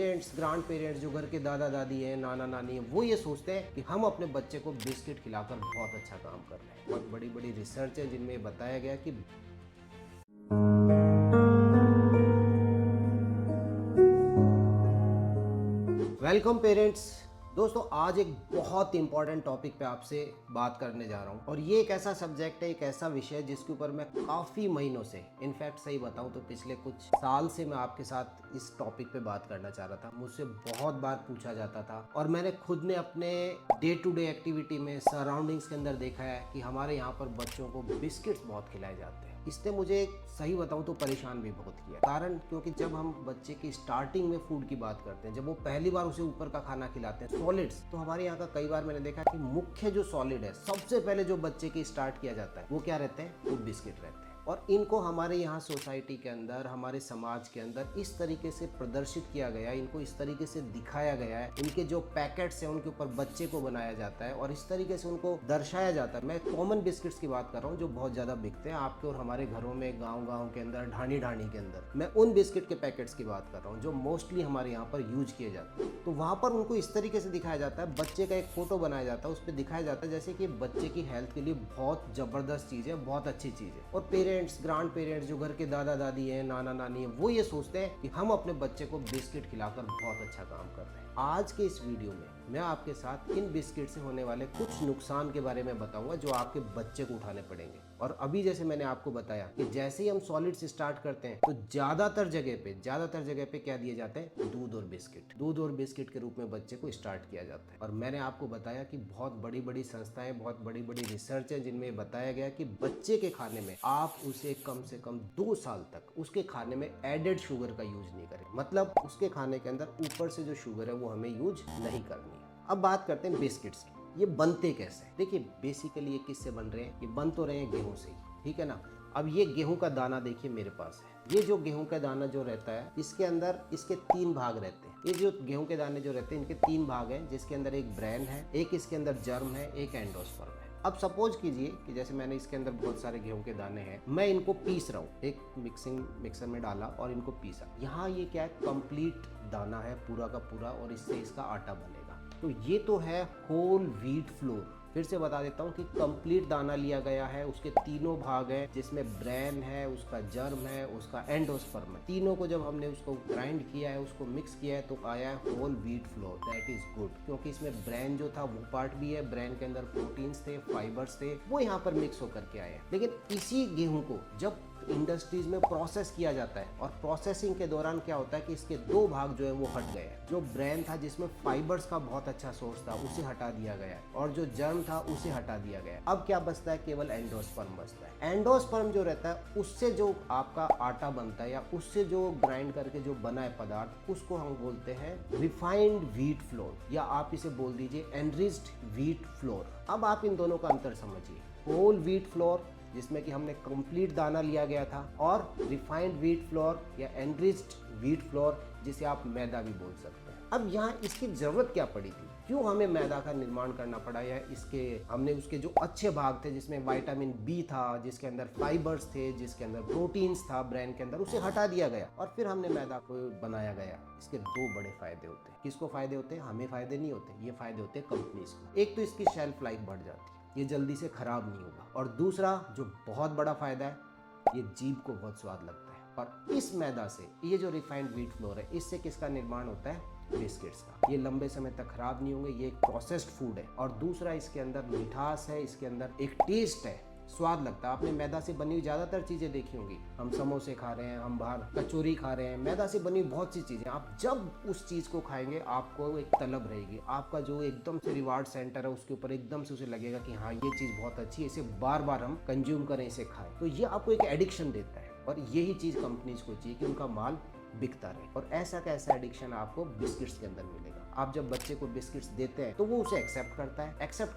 Parents, grand parents, जो घर के दादा दादी हैं, नाना नानी हैं, वो ये सोचते हैं कि हम अपने बच्चे को बिस्किट खिलाकर बहुत अच्छा काम कर रहे हैं। बहुत बड़ी बड़ी रिसर्च है जिनमें ये बताया गया कि वेलकम पेरेंट्स। दोस्तों, आज एक बहुत इंपॉर्टेंट टॉपिक पे आपसे बात करने जा रहा हूँ और ये एक ऐसा सब्जेक्ट है, एक ऐसा विषय है जिसके ऊपर मैं काफ़ी महीनों से, इनफैक्ट सही बताऊँ तो पिछले कुछ साल से मैं आपके साथ इस टॉपिक पे बात करना चाह रहा था। मुझसे बहुत बार पूछा जाता था और मैंने खुद ने अपने डे टू डे एक्टिविटी में, सराउंडिंग्स के अंदर देखा है कि हमारे यहाँ पर बच्चों को बिस्किट्स बहुत खिलाए जाते हैं। इसने मुझे सही बताऊं तो परेशान भी बहुत किया। कारण क्योंकि जब हम बच्चे की स्टार्टिंग में फूड की बात करते हैं, जब वो पहली बार उसे ऊपर का खाना खिलाते हैं सॉलिड्स, तो हमारे यहाँ का कई बार मैंने देखा कि मुख्य जो सॉलिड है, सबसे पहले जो बच्चे की स्टार्ट किया जाता है वो क्या रहते हैं? वो बिस्किट रहते हैं। और इनको हमारे यहाँ सोसाइटी के अंदर, हमारे समाज के अंदर इस तरीके से प्रदर्शित किया गया है, इनको इस तरीके से दिखाया गया है, इनके जो पैकेट्स हैं उनके ऊपर बच्चे को बनाया जाता है और इस तरीके से उनको दर्शाया जाता है। मैं कॉमन बिस्किट्स की बात कर रहा हूँ जो बहुत ज्यादा बिकते हैं आपके और हमारे घरों में, गाँव के अंदर, ढाणी के अंदर। मैं उन बिस्किट के पैकेट्स की बात कर रहा हूँ जो मोस्टली हमारे यहाँ पर यूज किए जाते हैं। तो वहाँ पर उनको इस तरीके से दिखाया जाता है, बच्चे का एक फोटो बनाया जाता है, उस पर दिखाया जाता है जैसे कि बच्चे की हेल्थ के लिए बहुत जबरदस्त चीज है, बहुत अच्छी चीज है। और पेरेंट्स, ग्रांड पेरेंट्स, जो घर के दादा दादी हैं, नाना नानी हैं, वो ये सोचते हैं कि हम अपने बच्चे को बिस्किट खिलाकर बहुत अच्छा काम कर रहे हैं। आज के इस वीडियो में मैं आपके साथ इन बिस्किट से होने वाले कुछ नुकसान के बारे में बताऊंगा जो आपके बच्चे को उठाने पड़ेंगे। और अभी जैसे मैंने आपको बताया कि जैसे ही हम सॉलिड्स स्टार्ट करते हैं तो ज्यादातर जगह पे क्या दिए जाते हैं? दूध और बिस्किट के रूप में बच्चे को स्टार्ट किया जाता है। और मैंने आपको बताया कि बहुत बड़ी बड़ी संस्थाएं, बहुत बड़ी बड़ी रिसर्च है जिनमें बताया गया कि बच्चे के खाने में आप उसे कम से कम 2 साल तक उसके खाने में एडेड शुगर का यूज नहीं करें। मतलब उसके खाने के अंदर ऊपर से जो शुगर है वो हमें यूज नहीं करनी है। अब बात करते हैं बिस्किट्स की। ये बनते कैसे हैं? देखिए, बेसिकली ये किससे बन रहे हैं? ये बन तो रहे हैं गेहूं से ही, ठीक है ना। अब ये गेहूं का दाना देखिए मेरे पास है। ये जो गेहूं का दाना जो रहता है, इसके अंदर इसके 3 भाग रहते हैं। ये जो गेहूं के दाने जो रहते हैं, इनके 3 भाग हैं, जिसके अंदर एक ब्रेन है, एक इसके अंदर जर्म है, एक एंडोस्पर्म है। अब सपोज कीजिए कि जैसे मैंने इसके अंदर बहुत सारे गेहूं के दाने हैं, मैं इनको पीस रहा हूँ, एक मिक्सर में डाला और इनको पीसा। यहाँ ये क्या है? कंप्लीट दाना है पूरा का पूरा और इससे इसका आटा बनेगा। तो ये तो है होल व्हीट फ्लोर। फिर से बता देता हूँ कि कंप्लीट दाना लिया गया है, उसके 3 भाग हैं, जिसमें ब्रेन है, उसका जर्म है, उसका एंडोस्पर्म है। तीनों को जब हमने उसको ग्राइंड किया है, उसको मिक्स किया है, तो आया है whole wheat flour. That is good, क्योंकि इसमें ब्रेन जो था वो पार्ट भी है, ब्रेन के अंदर प्रोटीन्स थे, फाइबर्स थे, वो यहाँ पर मिक्स होकर के आए हैं। लेकिन इसी गेहूं को जब इंडस्ट्रीज में प्रोसेस किया जाता है और प्रोसेसिंग के दौरान क्या होता है कि इसके 2 भाग जो है वो हट गए हैं। जो ब्रेन था जिसमें फाइबर्स का बहुत अच्छा सोर्स था, उसे हटा दिया गया है, और जो जर्म था उसे हटा दिया गया है। अब क्या बचता है? केवल एंडोस्पर्म बचता है। एंडोस्पर्म जो रहता है, उससे जो आपका आटा बनता है या उससे जो ग्राइंड करके जो बना है पदार्थ, उसको हम बोलते हैं रिफाइंड व्हीट फ्लोर, या आप इसे बोल दीजिए एनरिच्ड व्हीट फ्लोर। अब आप इन दोनों का अंतर समझिए। होल व्हीट फ्लोर जिसमें कि हमने कंप्लीट दाना लिया गया था, और रिफाइंड व्हीट फ्लोर या एनरिच्ड व्हीट फ्लोर जिसे आप मैदा भी बोल सकते हैं। अब यहाँ इसकी जरूरत क्या पड़ी थी? क्यों हमें मैदा का निर्माण करना पड़ा? या हमने उसके जो अच्छे भाग थे, जिसमें विटामिन बी था, जिसके अंदर फाइबर्स थे, जिसके अंदर प्रोटीन्स था ब्रेन के अंदर, उसे हटा दिया गया और फिर हमने मैदा को बनाया गया। इसके 2 बड़े फायदे होते हैं। किसको फायदे होते हैं? हमें फायदे नहीं होते, ये फायदे होते हैं कंपनीज को। एक तो इसकी शेल्फ लाइफ बढ़ जाती है, ये जल्दी से खराब नहीं होगा, और दूसरा जो बहुत बड़ा फायदा है, ये जीभ को बहुत स्वाद लगता है। और इस मैदा से, ये जो रिफाइंड व्हीट फ्लोर है, इससे किसका निर्माण होता है? बिस्किट्स का। ये लंबे समय तक खराब नहीं होंगे, ये एक प्रोसेस्ड फूड है। और दूसरा, इसके अंदर मिठास है, इसके अंदर एक टेस्ट है, स्वाद लगता है। आपने मैदा से बनी हुई ज्यादातर चीजें देखी होंगी, हम समोसे खा रहे हैं, हम बाहर कचौरी खा रहे हैं, मैदा से बनी हुई बहुत सी चीजें। आप जब उस चीज को खाएंगे, आपको एक तलब रहेगी, आपका जो एकदम से रिवार्ड सेंटर है उसके ऊपर एकदम से उसे लगेगा कि हाँ, ये चीज बहुत अच्छी है, इसे बार बार हम कंज्यूम करें, इसे खाएं। तो ये आपको एक एडिक्शन देता है, और यही चीज कंपनीज को चाहिए कि उनका माल बिकता रहे। और ऐसा का ऐसा एडिक्शन आपको बिस्किट्स के अंदर मिलेगा। आप जब बच्चे को बिस्किट्स देते हैं तो वो उसे एक्सेप्ट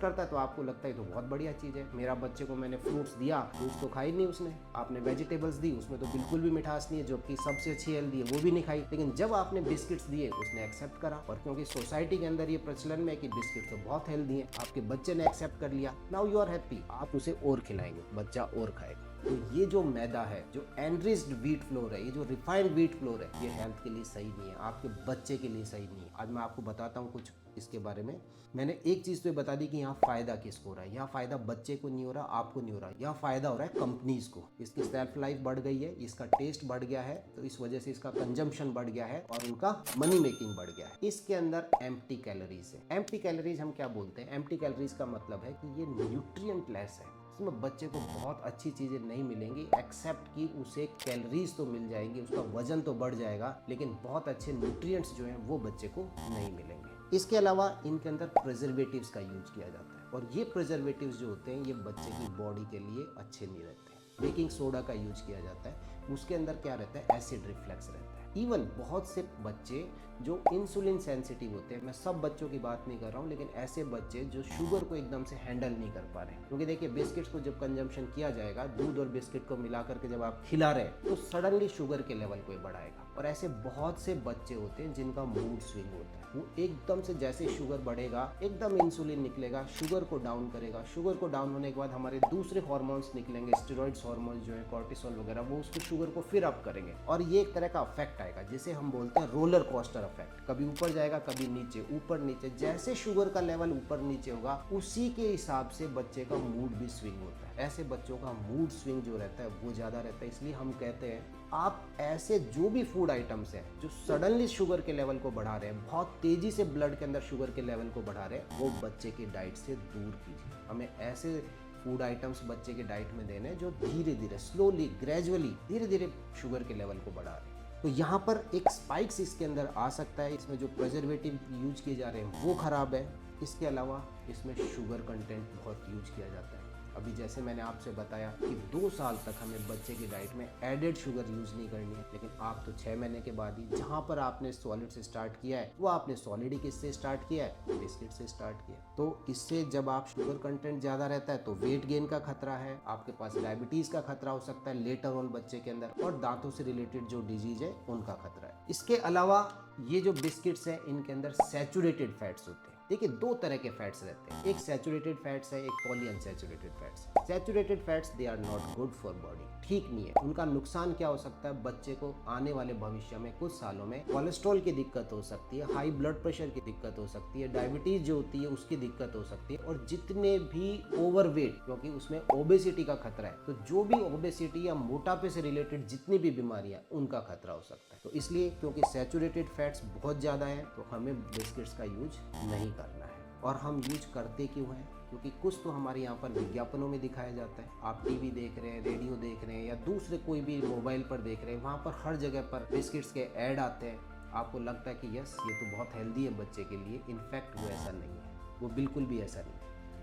करता है, तो आपको लगता है तो बहुत बढ़िया चीज है। मेरा बच्चे को मैंने फ्रूट्स दिया, फ्रूट्स तो खाई नहीं उसने। आपने वेजिटेबल्स दी, उसमें तो बिल्कुल भी मिठास नहीं है, जो कि सबसे अच्छी हेल्दी है, वो भी नहीं खाई। लेकिन जब आपने बिस्किट्स दिए, उसने एक्सेप्ट करा। और क्योंकि सोसाइटी के अंदर ये प्रचलन में है कि बिस्किट तो बहुत हेल्दी है, आपके बच्चे ने एक्सेप्ट कर लिया। नाउ यू आर हैप्पी, आप उसे और खिलाएंगे, बच्चा और खाएगा। तो ये जो मैदा है, जो एनरिच्ड व्हीट फ्लोर है, ये जो रिफाइंड व्हीट फ्लोर है, ये हेल्थ के लिए सही नहीं है, आपके बच्चे के लिए सही नहीं है। आज मैं आपको बताता हूँ कुछ इसके बारे में। मैंने एक चीज़ तो ये बता दी कि यहाँ फ़ायदा किसको हो रहा है। यहाँ फ़ायदा बच्चे को नहीं हो रहा, आपको नहीं हो रहा, यहाँ फ़ायदा हो रहा है कंपनीज़ को। इसकी सेल्फ लाइफ बढ़ गई है, इसका टेस्ट बढ़ गया है, तो इस वजह से इसका कंजम्पशन बढ़ गया है और उनका मनी मेकिंग बढ़ गया है। इसके अंदर एम्प्टी कैलोरीज है। एम्प्टी कैलोरीज हम क्या बोलते हैं? एम्प्टी कैलोरीज का मतलब है कि ये न्यूट्रिएंट लेस है। इसमें बच्चे को बहुत अच्छी चीज़ें नहीं मिलेंगी, एक्सेप्ट कि उसे कैलोरीज तो मिल जाएंगी, उसका वजन तो बढ़ जाएगा, लेकिन बहुत अच्छे न्यूट्रिएंट्स जो हैं वो बच्चे को नहीं मिलेंगे। इसके अलावा इनके अंदर प्रिजर्वेटिव्स का यूज किया जाता है और ये प्रिजर्वेटिव्स जो होते हैं ये बच्चे की बॉडी के लिए अच्छे नहीं रहते। बेकिंग सोडा का यूज किया जाता है, उसके अंदर क्या रहता है? एसिड रिफ्लेक्स रहता है। इवन बहुत से बच्चे जो इंसुलिन सेंसिटिव होते हैं, मैं सब बच्चों की बात नहीं कर रहा हूँ, लेकिन ऐसे बच्चे जो शुगर को एकदम से हैंडल नहीं कर पा रहे हैं, क्योंकि देखिए बिस्किट्स को जब कंजम्पशन किया जाएगा, दूध और बिस्किट को मिला करके जब आप खिला रहे हैं तो सडनली शुगर के लेवल को बढ़ाएगा। और ऐसे बहुत से बच्चे होते हैं जिनका मूड स्विंग होता है, वो एकदम से जैसे शुगर बढ़ेगा एकदम इंसुलिन निकलेगा, शुगर को डाउन करेगा। शुगर को डाउन होने के बाद हमारे दूसरे हार्मोन्स निकलेंगे, स्टेरॉइड्स हार्मोन्स जो है, कॉर्टिसोल वगैरह, वो उसको शुगर को फिर अप करेंगे और ये एक तरह का अफेक्ट आएगा जिसे हम बोलते हैं रोलर कोस्टर इफेक्ट। कभी ऊपर जाएगा, कभी नीचे, ऊपर नीचे। जैसे शुगर का लेवल ऊपर नीचे होगा उसी के हिसाब से बच्चे का मूड भी स्विंग होता है। ऐसे बच्चों का मूड स्विंग जो रहता है वो ज़्यादा रहता है। इसलिए हम कहते हैं आप ऐसे जो भी फूड आइटम्स हैं जो सडनली शुगर के लेवल को बढ़ा रहे हैं, बहुत तेजी से ब्लड के अंदर शुगर के लेवल को बढ़ा रहे हैं, वो बच्चे की डाइट से दूर कीजिए। हमें ऐसे फूड आइटम्स बच्चे के डाइट में देने हैं जो धीरे धीरे, स्लोली, ग्रेजुअली, धीरे धीरे शुगर के लेवल को बढ़ा रहे हैं। तो यहाँ पर एक स्पाइक्स इसके अंदर आ सकता है। इसमें जो प्रिजर्वेटिव यूज किए जा रहे हैं वो खराब है। इसके अलावा इसमें शुगर कंटेंट बहुत यूज किया जाता है। अभी जैसे मैंने आपसे बताया कि 2 साल तक हमें बच्चे की डाइट में एडेड शुगर यूज़ नहीं करनी है, लेकिन आप तो 6 महीने के बाद ही, जहाँ पर आपने सॉलिड से स्टार्ट किया है वो आपने सॉलिड ही किससे स्टार्ट किया है? बिस्किट से स्टार्ट किया। तो इससे जब आप शुगर कंटेंट ज़्यादा रहता है तो वेट गेन का खतरा है, आपके पास डायबिटीज़ का खतरा हो सकता है लेटर ऑन बच्चे के अंदर, और दांतों से रिलेटेड जो डिजीज है उनका खतरा है। इसके अलावा ये जो बिस्किट्स हैं इनके अंदर सैचुरेटेड फैट्स होते हैं। देखिए 2 तरह के फैट्स रहते हैं, एक सैचुरेटेड फैट्स है, एक poly unsaturated fats. Saturated fats they are not good for body, ठीक नहीं है। उनका नुकसान क्या हो सकता है? बच्चे को आने वाले भविष्य में कुछ सालों में कोलेस्ट्रॉल की दिक्कत हो सकती है, हाई ब्लड प्रेशर की दिक्कत हो सकती है, डायबिटीज जो होती है उसकी दिक्कत हो सकती है, और जितने भी ओवरवेट, क्योंकि उसमें ओबेसिटी का खतरा है, तो जो भी ओबेसिटी या मोटापे से रिलेटेड जितनी भी बीमारियां, उनका खतरा हो सकता है। तो इसलिए क्योंकि सैचुरेटेड फैट्स बहुत ज़्यादा है तो हमें बिस्किट्स का यूज नहीं करना है। और हम यूज करते क्यों हैं? क्योंकि कुछ तो हमारे यहाँ पर विज्ञापनों में दिखाया जाता है। आप टीवी देख रहे हैं, रेडियो देख रहे हैं, या दूसरे कोई भी मोबाइल पर देख रहे हैं, वहाँ पर हर जगह पर बिस्किट्स के ऐड आते हैं। आपको लगता है कि यस ये तो बहुत हेल्दी है बच्चे के लिए, इनफैक्ट वो ऐसा नहीं है, वो बिल्कुल भी ऐसा नहीं है।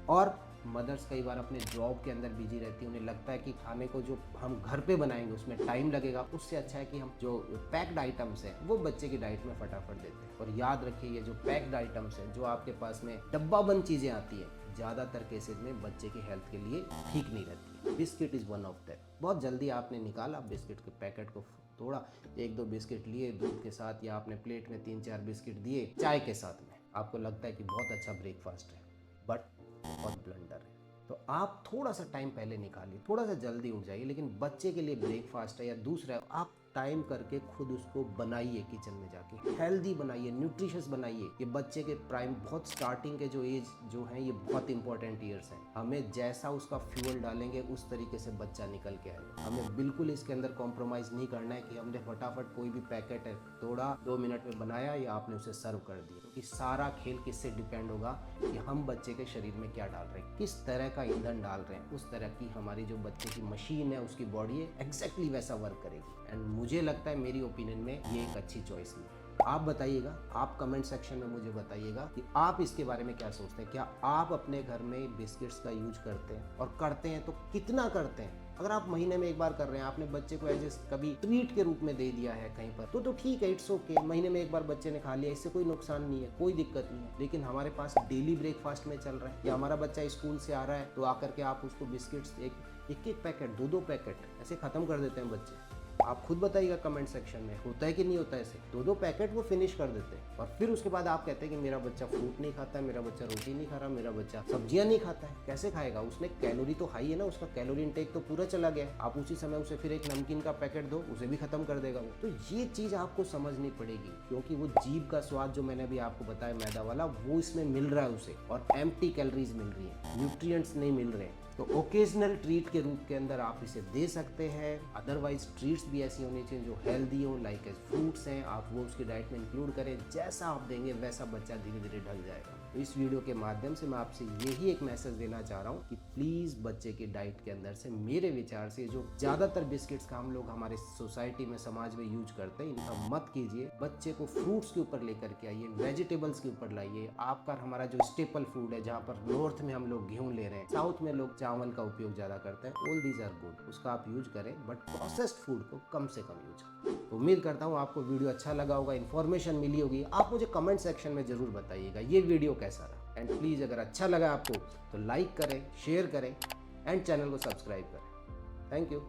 और मदर्स कई बार अपने जॉब के अंदर बिजी रहती है, उन्हें लगता है कि खाने को जो हम घर पे बनाएंगे उसमें टाइम लगेगा, उससे अच्छा है कि हम जो पैक्ड आइटम्स हैं वो बच्चे की डाइट में फटाफट देते हैं। और याद रखिए ये जो पैक्ड आइटम्स हैं, जो आपके पास में डब्बा बंद चीज़ें आती हैं, ज़्यादातर केसेस में बच्चे की हेल्थ के लिए ठीक नहीं रहती। Biscuit is one of that. बहुत जल्दी आपने निकाला बिस्किट के पैकेट को, थोड़ा 1-2 बिस्किट लिए दूध के साथ, या आपने प्लेट में 3-4 बिस्किट दिए चाय के साथ में, आपको लगता है कि बहुत अच्छा ब्रेकफास्ट है, बट बहुत ब्लंडर है। तो आप थोड़ा सा टाइम पहले निकालिए, थोड़ा सा जल्दी उठ जाइए, लेकिन बच्चे के लिए ब्रेकफास्ट है या दूसरा, आप टाइम करके खुद उसको बनाइए, किचन में जाके हेल्दी बनाइए, न्यूट्रिशियस बनाइए। ये बच्चे के प्राइम, बहुत स्टार्टिंग के जो एज जो है, ये बहुत इंपॉर्टेंट ईयर्स हैं। हमें जैसा उसका फ्यूल डालेंगे उस तरीके से बच्चा निकल के आएगा। हमें बिल्कुल इसके अंदर कॉम्प्रोमाइज़ नहीं करना है कि हमने फटाफट कोई भी पैकेट है तोड़ा, 2 मिनट में बनाया या आपने उसे सर्व कर दिया। क्योंकि सारा खेल किससे डिपेंड होगा कि हम बच्चे के शरीर में क्या डाल रहे हैं, किस तरह का ईंधन डाल रहे हैं, उस तरह की हमारी जो बच्चे की मशीन है, उसकी बॉडी है, एग्जैक्टली वैसा वर्क करेगी। एंड मुझे लगता है, मेरी ओपिनियन में, ये एक अच्छी चॉइस नहीं है। आप बताइएगा, आप कमेंट सेक्शन में मुझे बताइएगा कि आप इसके बारे में क्या सोचते हैं। क्या आप अपने घर में बिस्किट्स का यूज करते हैं, और करते हैं तो कितना करते हैं? अगर आप महीने में एक बार कर रहे हैं, आपने बच्चे को एज कभी ट्रीट के रूप में दे दिया है कहीं पर, तो ठीक है, इट्स ओके। महीने में एक बार बच्चे ने खा लिया, इससे कोई नुकसान नहीं है, कोई दिक्कत नहीं है। लेकिन हमारे पास डेली ब्रेकफास्ट में चल रहा है, या हमारा बच्चा स्कूल से आ रहा है तो आकर के आप उसको बिस्किट्स एक पैकेट, 2-2 पैकेट ऐसे खत्म कर देते हैं बच्चे। आप खुद बताइएगा कमेंट सेक्शन में, होता है कि नहीं होता है ऐसे। 2-2 पैकेट वो फिनिश कर देते हैं और फिर उसके बाद आप कहते हैं कि मेरा बच्चा फ्रूट नहीं खाता है, मेरा बच्चा रोटी नहीं खा रहा, मेरा बच्चा सब्जियां नहीं खाता है। कैसे खाएगा? उसने कैलोरी तो हाई है ना, उसका कैलोरी इनटेक तो पूरा चला गया। आप उसी समय उसे फिर एक नमकीन का पैकेट दो, उसे भी खत्म कर देगा वो। तो ये चीज आपको समझनी पड़ेगी, क्योंकि वो जीभ का स्वाद जो मैंने अभी आपको बताया मैदा वाला, वो इसमें मिल रहा है उसे, और एम्प्टी कैलोरीज मिल रही है, न्यूट्रिएंट्स नहीं मिल रहे हैं। तो ओकेजनल ट्रीट के रूप के अंदर आप इसे दे सकते हैं। अदरवाइज ट्रीट्स भी ऐसी होनी चाहिए जो हेल्दी हो, लाइक एज फ्रूट्स हैं, आप वो उसकी डाइट में इंक्लूड करें। जैसा आप देंगे वैसा बच्चा धीरे धीरे ढल जाएगा। तो इस वीडियो के माध्यम से मैं आपसे यही एक मैसेज देना चाह रहा हूँ कि प्लीज़ बच्चे की डाइट के अंदर से, मेरे विचार से, जो ज़्यादातर बिस्किट्स का हम लोग हमारे सोसाइटी में, समाज में यूज करते हैं, इनका मत कीजिए। बच्चे को फ्रूट्स के ऊपर लेकर के आइए, वेजिटेबल्स के ऊपर लाइए। आपका हमारा जो स्टेपल फूड है, जहाँ पर नॉर्थ में हम लोग गेहूँ ले रहे हैं, साउथ में लोग चावल का उपयोग ज़्यादा करते हैं, ऑल दीज आर गुड, उसका आप यूज करें, बट प्रोसेस्ड फूड को कम से कम यूज करें। तो उम्मीद करता हूँ आपको वीडियो अच्छा लगा होगा, इन्फॉर्मेशन मिली होगी। आप मुझे कमेंट सेक्शन में ज़रूर बताइएगा ये वीडियो कैसा रहा। एंड प्लीज़ अगर अच्छा लगा आपको तो लाइक करें, शेयर करें एंड चैनल को सब्सक्राइब करें। Thank you.